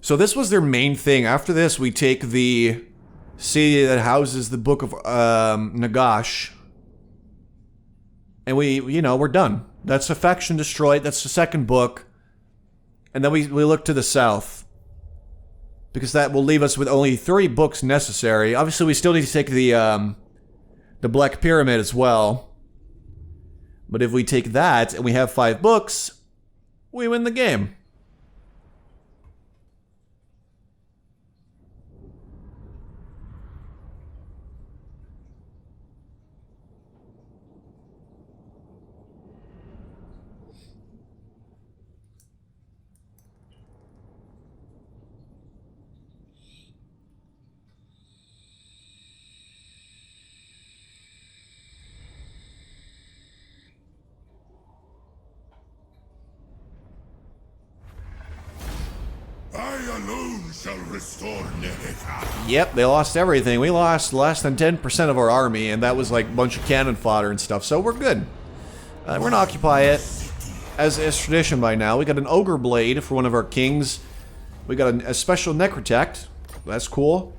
So this was their main thing. After this, we take the city that houses the book of Nagash. And we're done. That's a faction destroyed. That's the second book. And then we look to the south. Because that will leave us with only 3 books necessary. Obviously, we still need to take the Black Pyramid as well. But if we take that and we have 5 books, we win the game. Shall restore NAGASH. Yep, they lost everything. We lost less than 10% of our army, and that was like a bunch of cannon fodder and stuff, so we're good. We're gonna occupy it, as is tradition by now. We got an Ogre Blade for one of our kings. We got a special Necrotect. That's cool.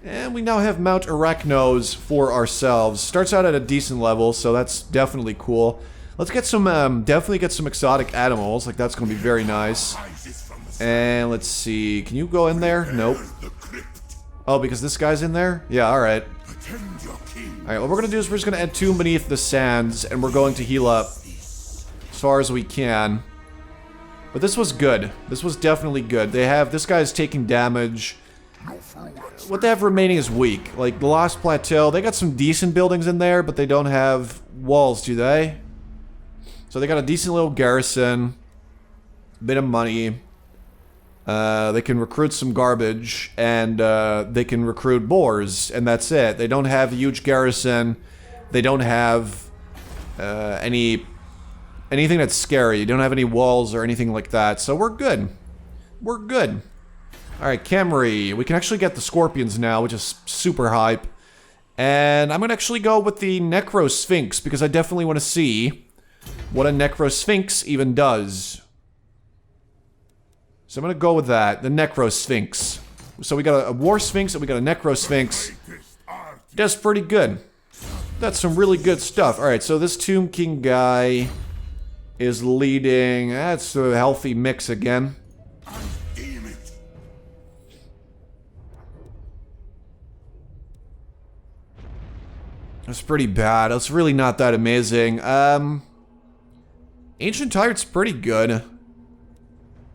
And we now have Mount Arachnos for ourselves. Starts out at a decent level, so that's definitely cool. Let's get some, definitely get some exotic animals. Like, that's gonna be very nice. And let's see, can you go in there? Nope. Oh, because this guy's in there? Yeah, alright. Alright, what we're gonna do is we're just gonna entomb beneath the sands, and we're going to heal up as far as we can. But this was good. This was definitely good. They have, this guy's taking damage. What they have remaining is weak. Like, the Lost Plateau, they got some decent buildings in there, but they don't have walls, do they? So they got a decent little garrison. A bit of money. They can recruit some garbage, and they can recruit boars, and that's it. They don't have a huge garrison. They don't have anything that's scary. They don't have any walls or anything like that, so we're good. We're good. Alright, Camry. We can actually get the Scorpions now, which is super hype. And I'm gonna actually go with the Necro Sphinx, because I definitely want to see what a Necro Sphinx even does. So I'm gonna go with that, the Necro Sphinx. So we got a War Sphinx and we got a Necro Sphinx. That's pretty good. That's some really good stuff. Alright, so this Tomb King guy is leading. That's a healthy mix again. That's pretty bad. That's really not that amazing. Ancient Tired's pretty good.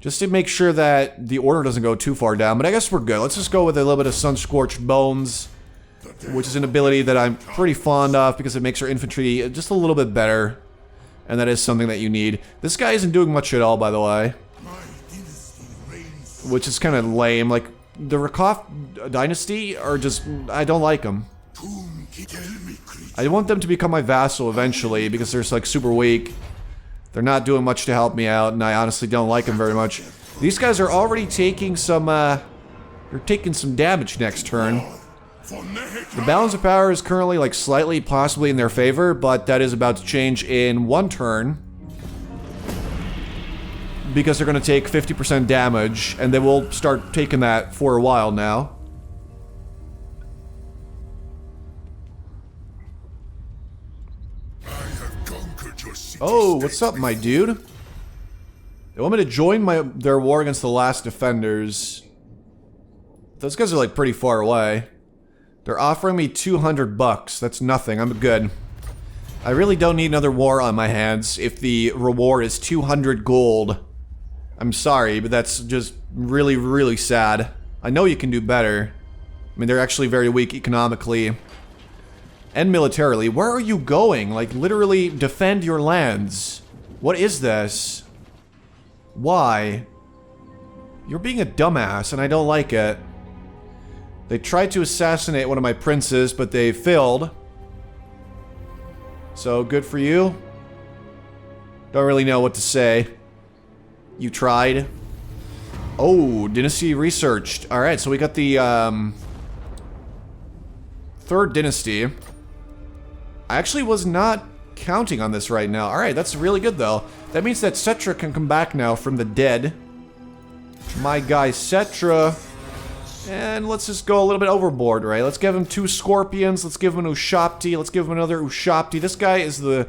Just to make sure that the order doesn't go too far down, but I guess we're good. Let's just go with a little bit of Sun-Scorched Bones, which is an ability that I'm pretty fond of because it makes our infantry just a little bit better. And that is something that you need. This guy isn't doing much at all, by the way. Which is kind of lame. Like, the Rakov dynasty are just... I don't like them. I want them to become my vassal eventually because they're like super weak. They're not doing much to help me out, and I honestly don't like them very much. These guys are already taking some, they're taking some damage next turn. The balance of power is currently, like, slightly, possibly in their favor, but that is about to change in 1 turn. Because they're gonna take 50% damage, and they will start taking that for a while now. Oh, what's up, my dude? They want me to join their war against the Last Defenders. Those guys are, like, pretty far away. They're offering me 200 bucks. That's nothing. I'm good. I really don't need another war on my hands if the reward is 200 gold. I'm sorry, but that's just really, really sad. I know you can do better. I mean, they're actually very weak economically. And militarily. Where are you going? Like, literally defend your lands. What is this? Why? You're being a dumbass, and I don't like it. They tried to assassinate one of my princes, but they failed. So, good for you. Don't really know what to say. You tried. Oh, dynasty researched. Alright, so we got the, 3rd dynasty. I actually was not counting on this right now. Alright, that's really good, though. That means that Settra can come back now from the dead. my guy Settra. And let's just go a little bit overboard, right? Let's give him 2 scorpions. Let's give him an Ushapti. Let's give him another Ushapti. This guy is the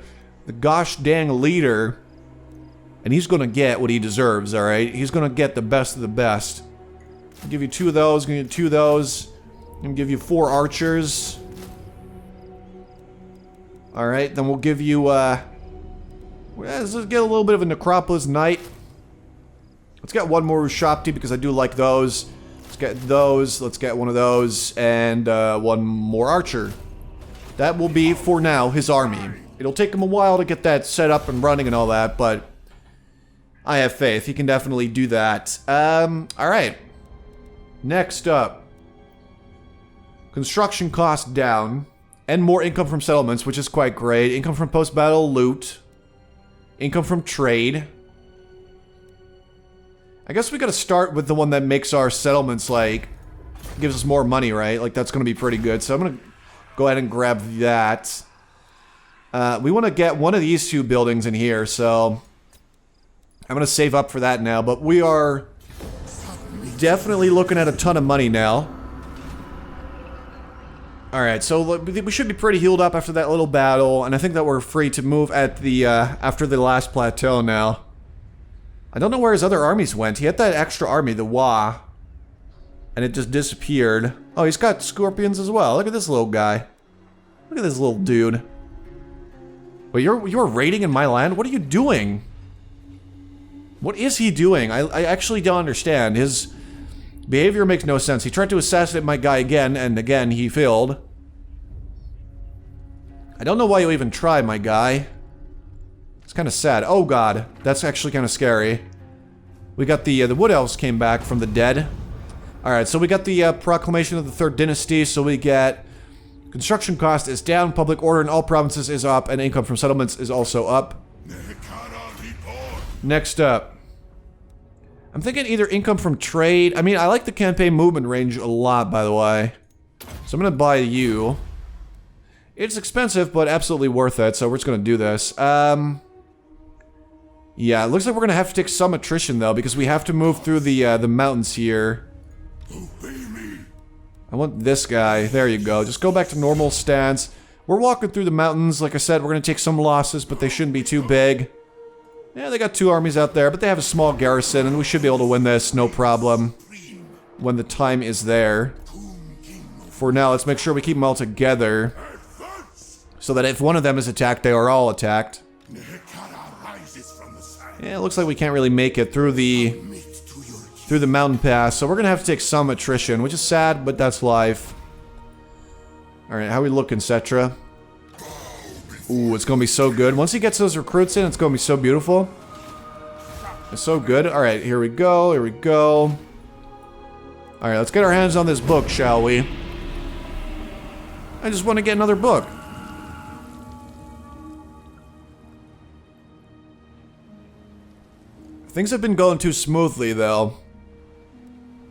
gosh dang leader. And he's gonna get what he deserves, alright? He's gonna get the best of the best. I'll give you 2 of those, gonna give you 2 of those. I'm gonna give you 4 archers. Alright, then we'll give you, let's just get a little bit of a Necropolis Knight. Let's get 1 more Ushapti because I do like those. Let's get those, let's get 1 of those, and 1 more archer. That will be, for now, his army. It'll take him a while to get that set up and running and all that, but I have faith. He can definitely do that. Alright. Next up. Construction costs down. And more income from settlements, which is quite great. Income from post-battle loot. Income from trade. I guess we gotta start with the one that makes our settlements, like, gives us more money, right? Like, that's gonna be pretty good. So I'm gonna go ahead and grab that. We want to get one of these 2 buildings in here, so I'm gonna save up for that now. But we are definitely looking at a ton of money now. Alright, so we should be pretty healed up after that little battle, and I think that we're free to move at the, after the last plateau now. I don't know where his other armies went. He had that extra army, the Wa, and it just disappeared. Oh, he's got scorpions as well. Look at this little guy. Look at this little dude. Wait, you're raiding in my land? What are you doing? What is he doing? I actually don't understand. His behavior makes no sense. He tried to assassinate my guy again, and again he failed. I don't know why you even try, my guy. It's kind of sad. Oh god, that's actually kind of scary. We got the Wood Elves came back from the dead. Alright, so we got the proclamation of the Third Dynasty, so we get construction cost is down, public order in all provinces is up, and income from settlements is also up. Next up. I'm thinking either income from trade. I mean, I like the campaign movement range a lot, by the way. So I'm gonna buy you. It's expensive, but absolutely worth it, so we're just gonna do this. Yeah, it looks like we're gonna have to take some attrition, though, because we have to move through the mountains here. I want this guy. There you go. Just go back to normal stance. We're walking through the mountains. Like I said, we're gonna take some losses, but they shouldn't be too big. Yeah, they got 2 armies out there, but they have a small garrison, and we should be able to win this, no problem, when the time is there. For now, let's make sure we keep them all together, so that if one of them is attacked, they are all attacked. Yeah, it looks like we can't really make it through the mountain pass, so we're gonna have to take some attrition, which is sad, but that's life. Alright, how are we looking, Settra? Ooh, it's gonna be so good. Once he gets those recruits in, it's gonna be so beautiful. It's so good. Alright, here we go, here we go. Alright, let's get our hands on this book, shall we? I just want to get another book. Things have been going too smoothly, though.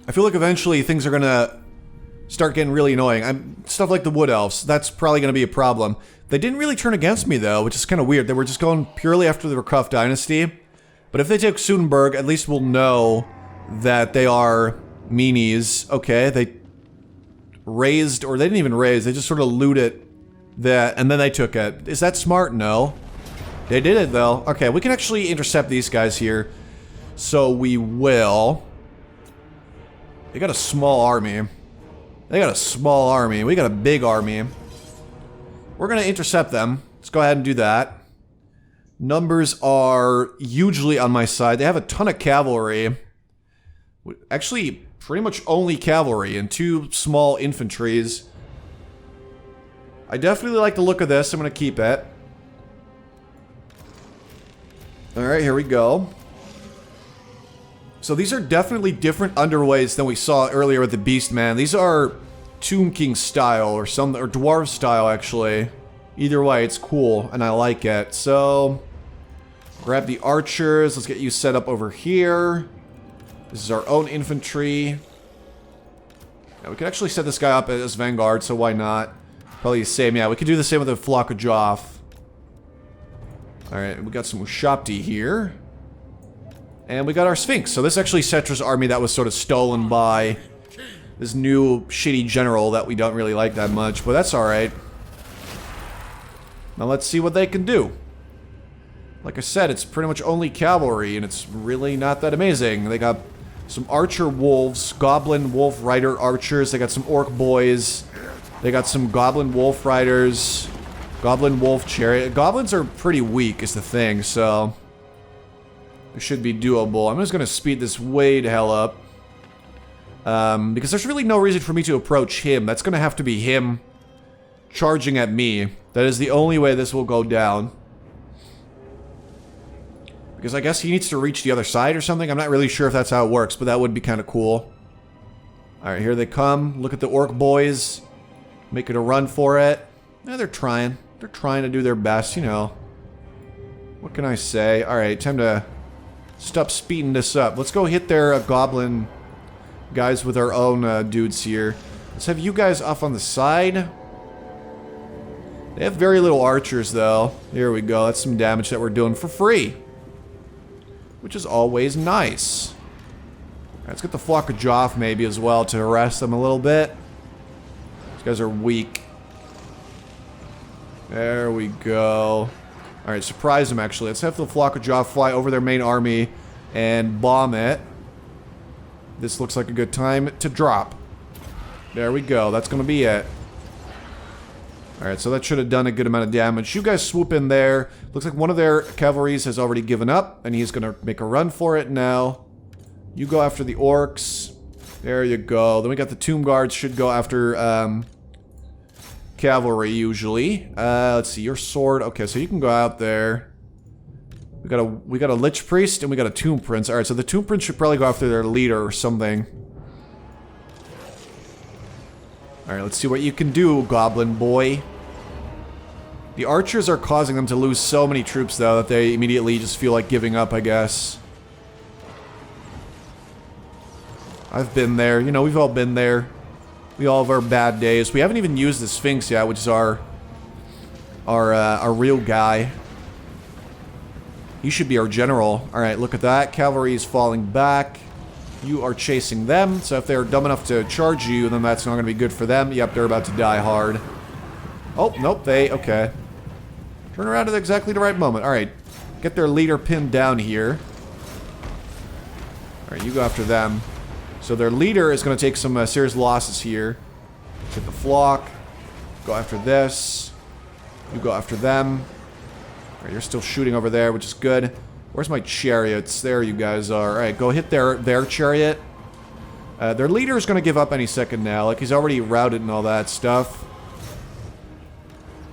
I feel like eventually things are gonna start getting really annoying. Stuff like the Wood Elves, that's probably gonna be a problem. They didn't really turn against me, though, which is kind of weird. They were just going purely after the Rakuf dynasty. But if they take Sudenburg, at least we'll know that they are meanies. Okay, they raised, or they didn't even raise, they just sort of looted that, and then they took it. Is that smart? No. They did it, though. Okay, we can actually intercept these guys here. So we will. They got a small army. They got a small army. We got a big army. We're gonna intercept them. Let's go ahead and do that. Numbers are hugely on my side. They have a ton of cavalry. Actually, pretty much only cavalry and 2 small infantries. I definitely like the look of this. I'm gonna keep it. Alright, here we go. So these are definitely different underways than we saw earlier with the Beastman. These are Tomb King style or Dwarf style, actually. Either way, it's cool and I like it. So grab the archers. Let's get you set up over here. This is our own infantry. Yeah, we could actually set this guy up as vanguard, so why not? Probably the same. Yeah, we could do the same with a flock of Joff. Alright, we got some Ushapti here. And we got our Sphinx. So this is actually Settra's army that was sort of stolen by this new shitty general that we don't really like that much, but that's alright. Now let's see what they can do. Like I said, it's pretty much only cavalry, and it's really not that amazing. They got some archer wolves, goblin wolf rider archers, they got some orc boys, they got some goblin wolf riders, goblin wolf chariot. Goblins are pretty weak is the thing, so it should be doable. I'm just gonna speed this way to hell up. Because there's really no reason for me to approach him. That's gonna have to be him charging at me. That is the only way this will go down. Because I guess he needs to reach the other side or something. I'm not really sure if that's how it works, but that would be kind of cool. Alright, here they come. Look at the orc boys. Making a run for it. Yeah, they're trying. They're trying to do their best, you know. What can I say? Alright, time to stop speeding this up. Let's go hit their goblin guys with our own dudes here. Let's have you guys off on the side. They have very little archers, though. Here we go. That's some damage that we're doing for free. Which is always nice. Alright, let's get the flock of Joff maybe as well to harass them a little bit. These guys are weak. There we go. Alright, surprise them actually. Let's have the flock of Joff fly over their main army and bomb it. This looks like a good time to drop. There we go. That's going to be it. Alright, so that should have done a good amount of damage. You guys swoop in there. Looks like one of their cavalries has already given up, and he's going to make a run for it now. You go after the orcs. There you go. Then we got the tomb guards should go after cavalry usually. Let's see, your sword. Okay, so you can go out there. We got a lich priest and we got a tomb prince. Alright, so the tomb prince should probably go after their leader or something. Alright, let's see what you can do, goblin boy. The archers are causing them to lose so many troops, though, that they immediately just feel like giving up, I guess. I've been there. You know, we've all been there. We all have our bad days. We haven't even used the Sphinx yet, which is our real guy. He should be our general. Alright, look at that. Cavalry is falling back. You are chasing them, so if they're dumb enough to charge you, then that's not going to be good for them. Yep, they're about to die hard. Oh, nope, okay. Turn around at exactly the right moment. Alright, get their leader pinned down here. Alright, you go after them. So their leader is going to take some serious losses here. Hit the flock. Go after this. You go after them. Alright, you're still shooting over there, which is good. Where's my chariots? There you guys are. Alright, go hit their chariot. Their leader is going to give up any second now. Like, he's already routed and all that stuff.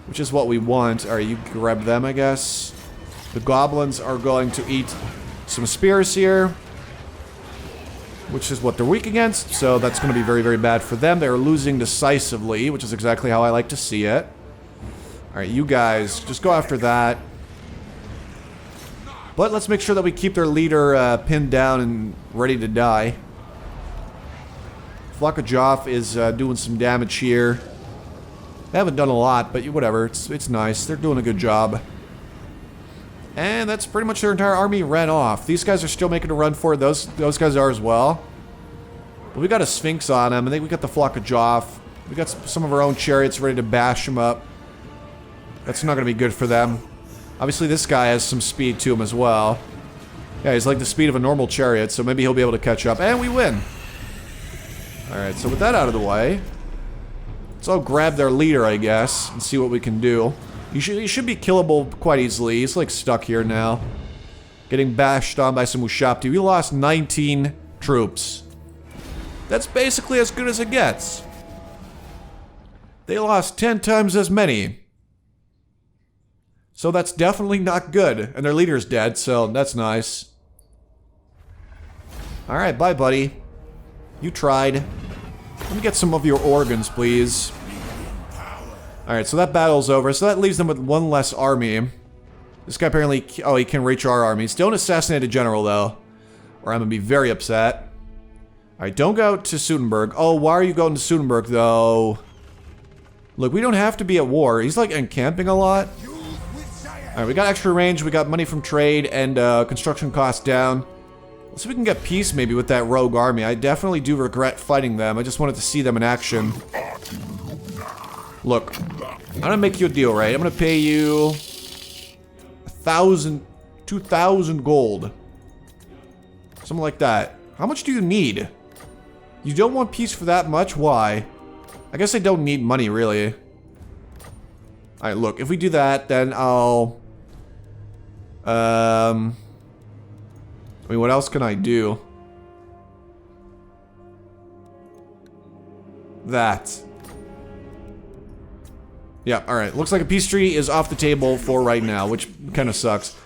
Which is what we want. Alright, you grab them, I guess. The goblins are going to eat some spears here. Which is what they're weak against. So that's going to be very, very bad for them. They're losing decisively, which is exactly how I like to see it. Alright, you guys, just go after that. But let's make sure that we keep their leader pinned down and ready to die. Flock of Joff is doing some damage here. They haven't done a lot, but whatever. It's nice. They're doing a good job. And that's pretty much their entire army ran off. These guys are still making a run for it. Those guys are as well. But we got a Sphinx on them. I think we got the Flock of Joff. We got some of our own chariots ready to bash them up. That's not going to be good for them. Obviously, this guy has some speed to him as well. Yeah, he's like the speed of a normal chariot, so maybe he'll be able to catch up. And we win! Alright, so with that out of the way, let's all grab their leader, I guess, and see what we can do. He should be killable quite easily. He's like stuck here now. Getting bashed on by some Ushapti. We lost 19 troops. That's basically as good as it gets. They lost 10 times as many. So that's definitely not good. And their leader's dead, so that's nice. Alright, bye, buddy. You tried. Let me get some of your organs, please. Alright, so that battle's over. So that leaves them with one less army. This guy apparently... Oh, he can reach our armies. Don't assassinate a general, though. Or I'm gonna be very upset. Alright, don't go to Sudenburg. Oh, why are you going to Sudenburg, though? Look, we don't have to be at war. He's, like, encamping a lot. Alright, we got extra range, we got money from trade, and construction costs down. Let's see if we can get peace maybe with that rogue army. I definitely do regret fighting them. I just wanted to see them in action. Look, I'm gonna make you a deal, right? I'm gonna pay you 1,000, 2,000 gold. Something like that. How much do you need? You don't want peace for that much? Why? I guess I don't need money, really. Alright, look, if we do that, then I'll... I mean, what else can I do? That. Yeah, alright. Looks like a peace treaty is off the table for right now, which kind of sucks.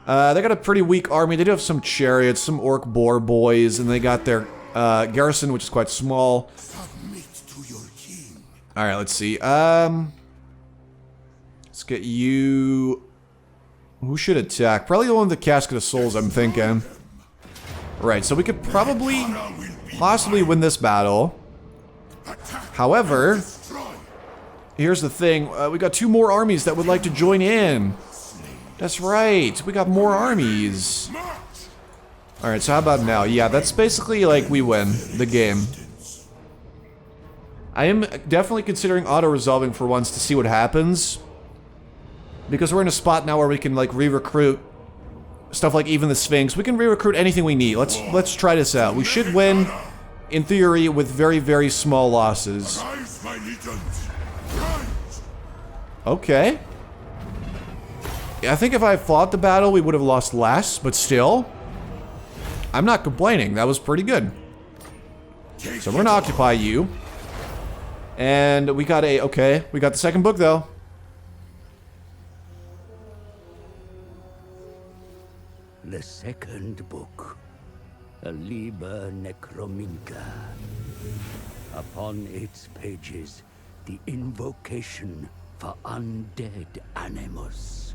They got a pretty weak army. They do have some chariots, some orc boar boys, and they got their garrison, which is quite small. Alright, let's see. Let's get you... Who should attack? Probably the one with the Casket of Souls, I'm thinking. Right, so we could probably, possibly win this battle. However, here's the thing. We got 2 more armies that would like to join in. That's right. We got more armies. Alright, so how about now? Yeah, that's basically like we win the game. I am definitely considering auto-resolving for once to see what happens. Because we're in a spot now where we can like re-recruit stuff like even the Sphinx. We can re-recruit anything we need. Let's try this out. We should win, in theory, with very, very small losses. Okay. Yeah, I think if I fought the battle, we would have lost less, but still, I'm not complaining. That was pretty good. So we're gonna occupy you. And we got a, okay, we got the second book though. The second book, a Liber Necrominca. Upon its pages, the invocation for undead animus.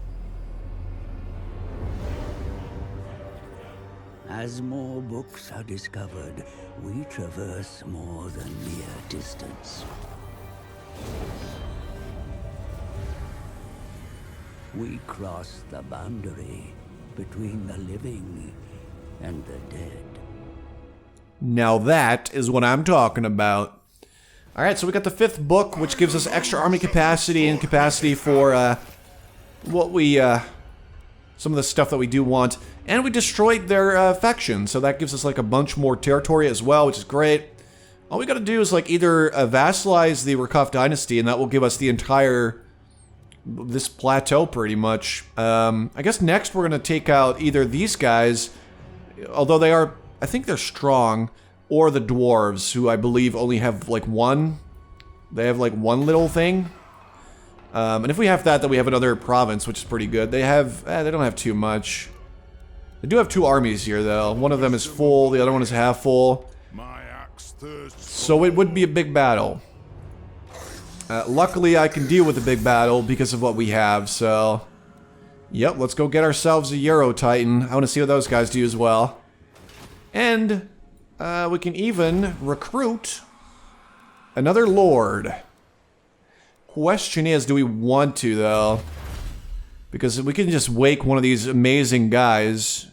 As more books are discovered, we traverse more than mere distance. We cross the boundary between the living and the dead. Now that is what I'm talking about. Alright, so we got the 5th book, which gives us extra army capacity and capacity for, what we, some of the stuff that we do want. And we destroyed their, faction, so that gives us, like, a bunch more territory as well, which is great. All we gotta do is, like, either vassalize the Rakov dynasty, and that will give us the entire... this plateau, pretty much. I guess next we're gonna take out either these guys, although they are... I think they're strong, or the dwarves, who I believe only have, like, one. They have, like, one little thing. And if we have that, then we have another province, which is pretty good. They have... they don't have too much. They do have 2 armies here, though. One of them is full, the other one is half full. So it would be a big battle. Luckily, I can deal with the big battle because of what we have, so... Yep, let's go get ourselves a Euro Titan. I want to see what those guys do as well. And we can even recruit another Lord. Question is, do we want to, though? Because we can just wake one of these amazing guys.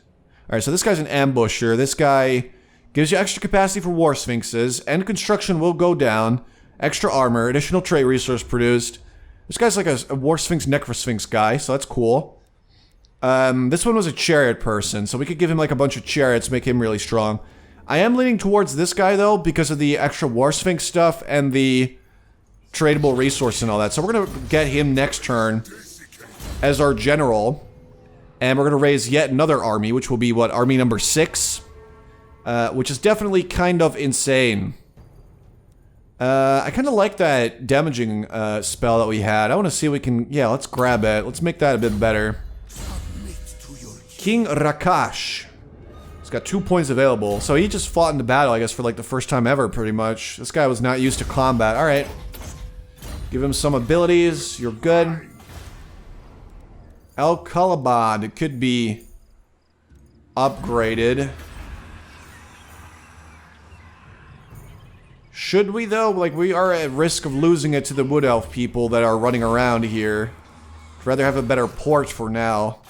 Alright, so this guy's an ambusher. This guy gives you extra capacity for War Sphinxes, and construction will go down. Extra armor, additional trait resource produced. This guy's like a War Sphinx, Necrosphinx guy, so that's cool. This one was a chariot person, so we could give him like a bunch of chariots, make him really strong. I am leaning towards this guy though, because of the extra War Sphinx stuff and the tradable resource and all that. So we're gonna get him next turn as our general. And we're gonna raise yet another army, which will be what, army number 6? Which is definitely kind of insane. I kind of like that damaging spell that we had. I want to see if we can... Yeah, let's grab it. Let's make that a bit better. King Rakash. He's got 2 points available. So he just fought in the battle, I guess, for like the first time ever, pretty much. This guy was not used to combat. Alright. Give him some abilities. You're good. El Kalabad. It could be upgraded. Should we, though? Like, we are at risk of losing it to the Wood Elf people that are running around here. I'd rather have a better port for now.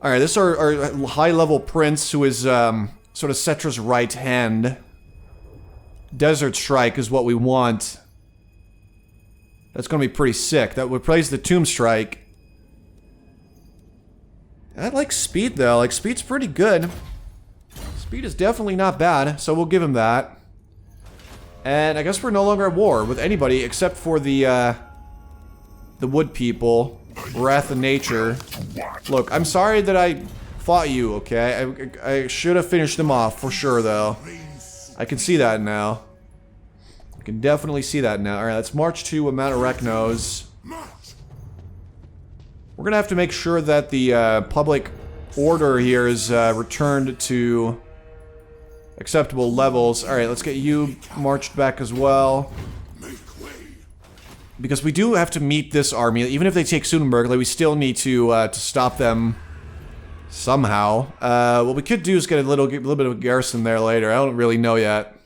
Alright, this is our high-level prince, who is, sort of Settra's right hand. Desert Strike is what we want. That's gonna be pretty sick. That would replace the Tomb Strike. I like speed, though. Like, speed's pretty good. Speed is definitely not bad, so we'll give him that. And I guess we're no longer at war with anybody except for the wood people. Wrath of Nature. Look, I'm sorry that I fought you, okay? I should have finished them off, for sure, though. I can see that now. I can definitely see that now. Alright, let's march to Mount Areknos. We're gonna have to make sure that the public order here is returned to acceptable levels. Alright, let's get you marched back as well. Because we do have to meet this army. Even if they take Sudenburg, like, we still need to stop them somehow. What we could do is get a little bit of a garrison there later. I don't really know yet.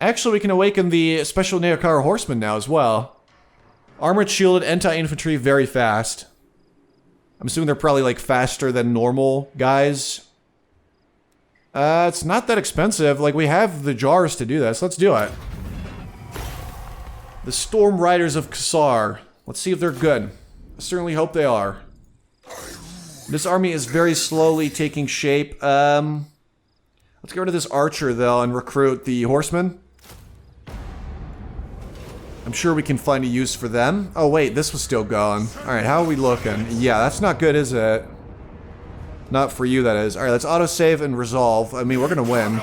Actually, we can awaken the special Neokar horsemen now as well. Armored, shielded, anti-infantry, very fast. I'm assuming they're probably, like, faster than normal guys. It's not that expensive. Like, we have the jars to do this. Let's do it. The Storm Riders of Kassar. Let's see if they're good. I certainly hope they are. This army is very slowly taking shape. Let's get rid of this archer, though, and recruit the horsemen. I'm sure we can find a use for them. Oh, wait, this was still going. Alright, how are we looking? Yeah, that's not good, is it? Not for you, that is. Alright, let's autosave and resolve. I mean, we're gonna win.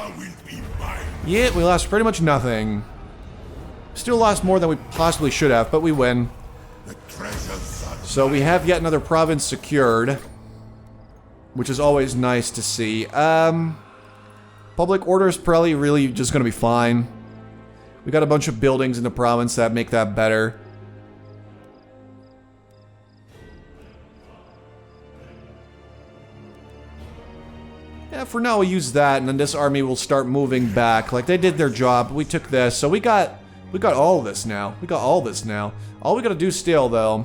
Yeah, we lost pretty much nothing. Still lost more than we possibly should have, but we win. So we have yet another province secured, which is always nice to see. Public order is probably really just gonna be fine. We got a bunch of buildings in the province that make that better. Yeah, for now we'll use that, and then this army will start moving back. Like, they did their job. We took this, so we got all this now. We got all this now. All we gotta do still, though,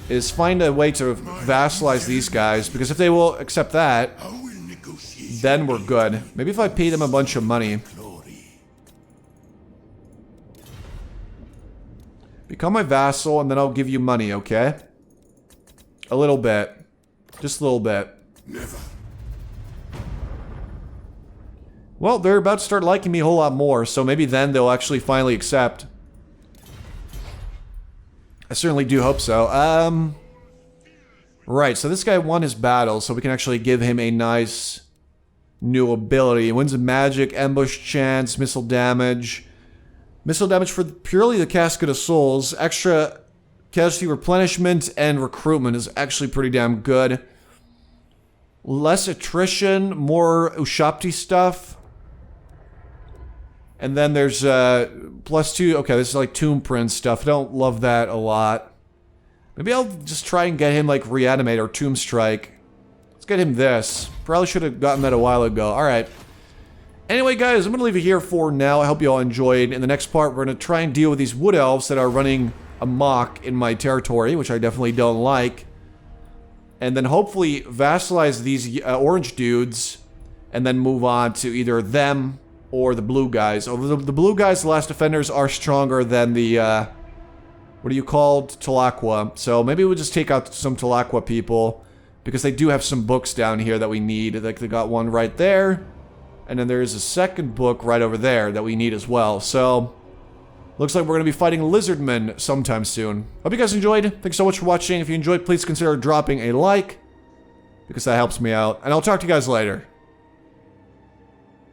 is find a way to vassalize these guys, because if they will accept that, then we're good. Maybe if I pay them a bunch of money. Become my vassal, and then I'll give you money, okay? A little bit. Just a little bit. Never. Well, they're about to start liking me a whole lot more, so maybe then they'll actually finally accept. I certainly do hope so. Right, so this guy won his battle, so we can actually give him a nice new ability. Wins a magic, ambush chance, missile damage. Missile damage for purely the Casket of Souls. Extra casualty replenishment and recruitment is actually pretty damn good. Less attrition, more Ushapti stuff. And then there's +2. Okay, this is like Tomb Prince stuff. I don't love that a lot. Maybe I'll just try and get him like Reanimate or Tomb Strike. Let's get him this. Probably should have gotten that a while ago. Alright. Anyway, guys, I'm going to leave it here for now. I hope you all enjoyed. In the next part, we're going to try and deal with these wood elves that are running amok in my territory, which I definitely don't like. And then hopefully vassalize these orange dudes, and then move on to either them or the blue guys. Although the blue guys, the last defenders, are stronger than the, what are you called? Talaqua. So maybe we'll just take out some Talaqua people, because they do have some books down here that we need. Like, they got one right there. And then there is a second book right over there that we need as well. So, looks like we're going to be fighting lizardmen sometime soon. Hope you guys enjoyed. Thanks so much for watching. If you enjoyed, please consider dropping a like, because that helps me out. And I'll talk to you guys later.